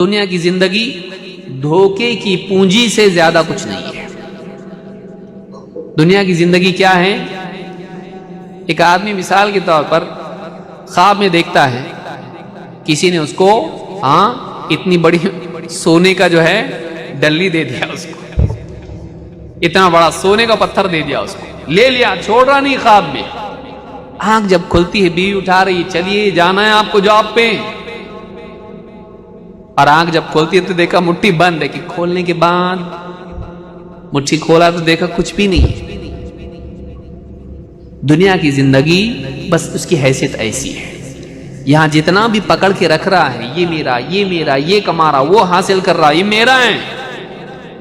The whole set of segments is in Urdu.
دنیا کی زندگی دھوکے کی پونجی سے زیادہ کچھ نہیں ہے۔ دنیا کی زندگی کیا ہے؟ ایک آدمی مثال کے طور پر خواب میں دیکھتا ہے کسی نے اس کو اتنی بڑی سونے کا جو ہے ڈلی دے دیا، اس کو اتنا بڑا سونے کا پتھر دے دیا، اس کو لے لیا، چھوڑ رہا نہیں۔ خواب میں آنکھ جب کھلتی ہے، بیوی اٹھا رہی، چلیے جانا ہے آپ کو جاب پہ، اور آنکھ جب کھولتی ہے تو دیکھا مٹھی بند ہے، کہ کھولنے کے بعد مٹھی کھولا تو دیکھا کچھ بھی نہیں ہے۔ دنیا کی زندگی بس اس کی حیثیت ایسی ہے، یہاں جتنا بھی پکڑ کے رکھ رہا ہے، یہ میرا، یہ میرا، یہ کما رہا، وہ حاصل کر رہا، یہ میرا ہے۔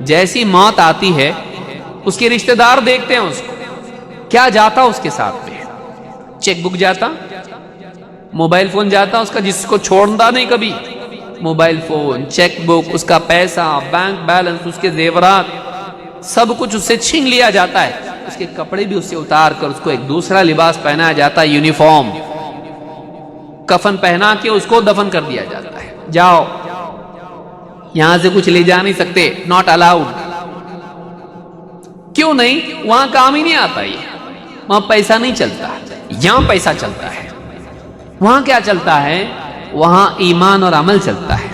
جیسی موت آتی ہے اس کے رشتہ دار دیکھتے ہیں اس کو، کیا جاتا اس کے ساتھ میں؟ چیک بک جاتا، موبائل فون جاتا اس کا، جس کو چھوڑتا نہیں کبھی۔ موبائل فون، چیک بک، اس کا پیسہ، بینک بیلنس، اس کے زیورات، سب کچھ اس سے چھین لیا جاتا ہے۔ اس کے کپڑے بھی اس سے اتار کر اس کو ایک دوسرا لباس پہنایا جاتا ہے، یونیفارم، کفن پہنا کے اس کو دفن کر دیا جاتا ہے۔ جاؤ، یہاں سے کچھ لے جا نہیں سکتے، ناٹ الاؤڈ۔ کیوں نہیں؟ وہاں کام ہی نہیں آتا، یہ وہاں پیسہ نہیں چلتا، یہاں پیسہ چلتا ہے۔ وہاں کیا چلتا ہے؟ وہاں ایمان اور عمل چلتا ہے۔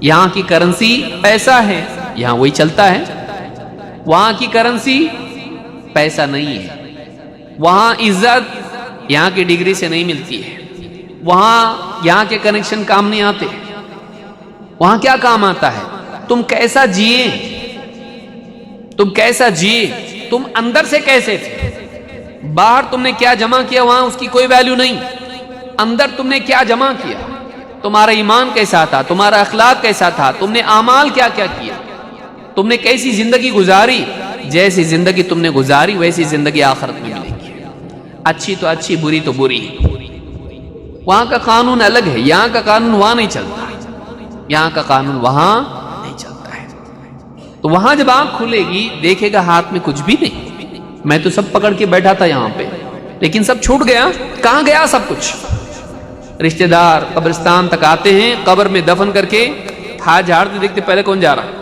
یہاں کی کرنسی پیسہ ہے، یہاں وہی چلتا ہے۔ وہاں کی کرنسی پیسہ نہیں ہے، وہاں عزت یہاں کی ڈگری سے نہیں ملتی ہے، وہاں یہاں کے کنیکشن کام نہیں آتے۔ وہاں کیا کام آتا ہے؟ تم کیسا جیے، تم کیسا جیے، تم اندر سے کیسے تھے۔ باہر تم نے کیا جمع کیا وہاں اس کی کوئی ویلیو نہیں، اندر تم نے کیا جمع کیا، تمہارا ایمان کیسا تھا، تمہارا اخلاق کیسا تھا، تم نے اعمال کیا کیا کیا، تم نے کیسی زندگی گزاری۔ جیسی زندگی تم نے گزاری ویسی زندگی آخرت میں ملے گی، اچھی تو اچھی، بری تو بری۔ وہاں کا قانون الگ ہے، یہاں کا قانون وہاں نہیں چلتا، یہاں کا قانون وہاں نہیں چلتا ہے۔ تو وہاں جب آنکھ کھلے گی دیکھے گا ہاتھ میں کچھ بھی نہیں، میں تو سب پکڑ کے بیٹھا تھا یہاں پہ، لیکن سب چھوٹ گیا۔ کہاں گیا سب کچھ؟ رشتہ دار قبرستان تک آتے ہیں، قبر میں دفن کر کے ہاتھ جھاڑتے دیکھتے پہلے کون جا رہا۔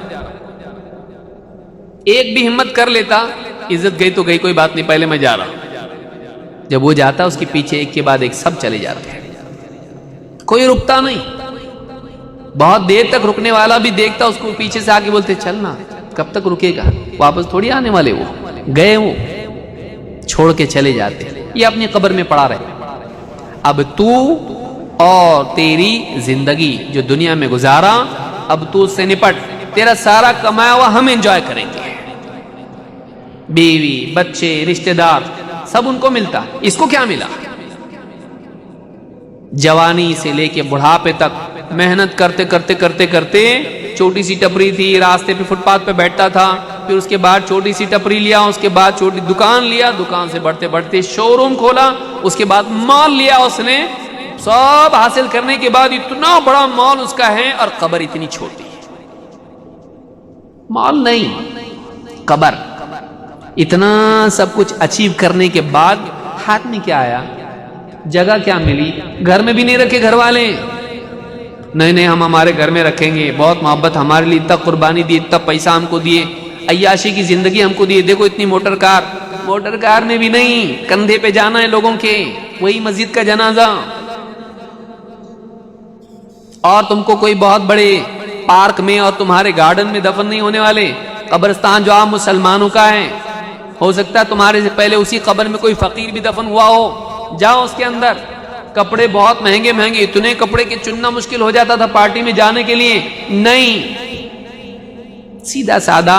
ایک بھی ہمت کر لیتا، عزت گئی تو گئی، کوئی بات نہیں، پہلے میں جا رہا۔ جب وہ جاتا اس کے پیچھے ایک کے بعد ایک سب چلے جاتے ہیں، کوئی رکتا نہیں۔ بہت دیر تک رکنے والا بھی دیکھتا اس کو، پیچھے سے آگے بولتے چلنا، کب تک رکے گا، واپس تھوڑی آنے والے، وہ گئے، وہ چھوڑ کے چلے جاتے، یہ اپنی قبر میں پڑا رہے۔ اب تو اور تیری زندگی جو دنیا میں گزارا، اب تو اس سے نپٹ، تیرا سارا کمایا ہوا ہم انجوائے کریں گے، بیوی، بچے، رشتہ دار، سب ان کو ملتا، اس کو کیا ملا؟ جوانی سے لے کے بڑھاپے تک محنت کرتے کرتے کرتے کرتے، چھوٹی سی ٹپری تھی، راستے پہ فٹ پاتھ پہ بیٹھتا تھا، پھر اس کے بعد چھوٹی سی ٹپری لیا، اس کے بعد چھوٹی دکان لیا، دکان سے بڑھتے بڑھتے شو روم کھولا، اس کے بعد مال لیا اس نے، سب حاصل کرنے کے بعد اتنا بڑا مال اس کا ہے، اور قبر اتنی چھوٹی، مال نہیں، قبر۔ اتنا سب کچھ اچیو کرنے کے بعد ہاتھ میں کیا آیا؟ جگہ کیا ملی؟ گھر میں بھی نہیں رکھے گھر والے، نہیں ہم ہمارے گھر میں رکھیں گے، بہت محبت، ہمارے لیے اتنا قربانی دی، اتنا پیسہ ہم کو دیے، عیاشی کی زندگی ہم کو دیے، دیکھو اتنی موٹر کار میں بھی نہیں، کندھے پہ جانا ہے لوگوں کے، وہی مسجد کا جنازہ۔ اور تم کو کوئی بہت بڑے پارک میں اور تمہارے گارڈن میں دفن نہیں ہونے والے، قبرستان جو عام مسلمانوں کا ہے، ہو سکتا ہے تمہارے سے پہلے اسی قبر میں کوئی فقیر بھی دفن ہوا ہو، جاؤ اس کے اندر، کپڑے بہت مہنگے مہنگے، اتنے کپڑے کے چننا مشکل ہو جاتا تھا پارٹی میں جانے کے لیے، نہیں، سیدھا سادہ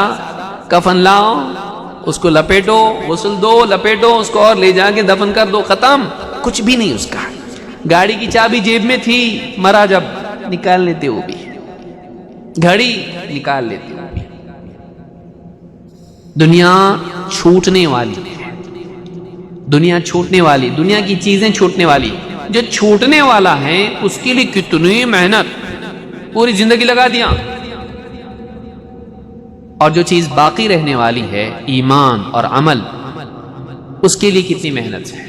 کفن لاؤ، اس کو لپیٹو، غسل دو، لپیٹو اس کو، اور لے جا کے دفن کر دو، ختم، کچھ بھی نہیں اس کا۔ گاڑی کی چابی جیب میں تھی، مرا جب نکال لیتے وہ بھی، گھڑی نکال لیتے وہ بھی۔ دنیا چھوٹنے والی ہے، دنیا چھوٹنے والی، دنیا کی چیزیں چھوٹنے والی، جو چھوٹنے والا ہے اس کے لیے کتنی محنت، پوری زندگی لگا دیا، اور جو چیز باقی رہنے والی ہے ایمان اور عمل، اس کے لیے کتنی محنت ہے۔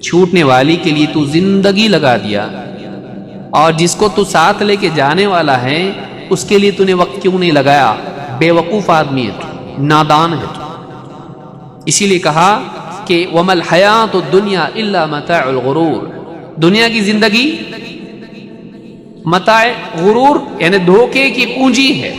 چھوٹنے والی کے لیے تو زندگی لگا دیا، اور جس کو تو ساتھ لے کے جانے والا ہے اس کے لیے تو نے وقت کیوں نہیں لگایا؟ بے وقوف آدمی ہے تو، نادان ہے تو۔ اسی لیے کہا کہ وَمَا الْحَيَاةُ الدُّنْيَا إِلَّا مَتَاعُ الْغُرُورِ، دنیا کی زندگی متاع غرور یعنی دھوکے کی پونجی ہے۔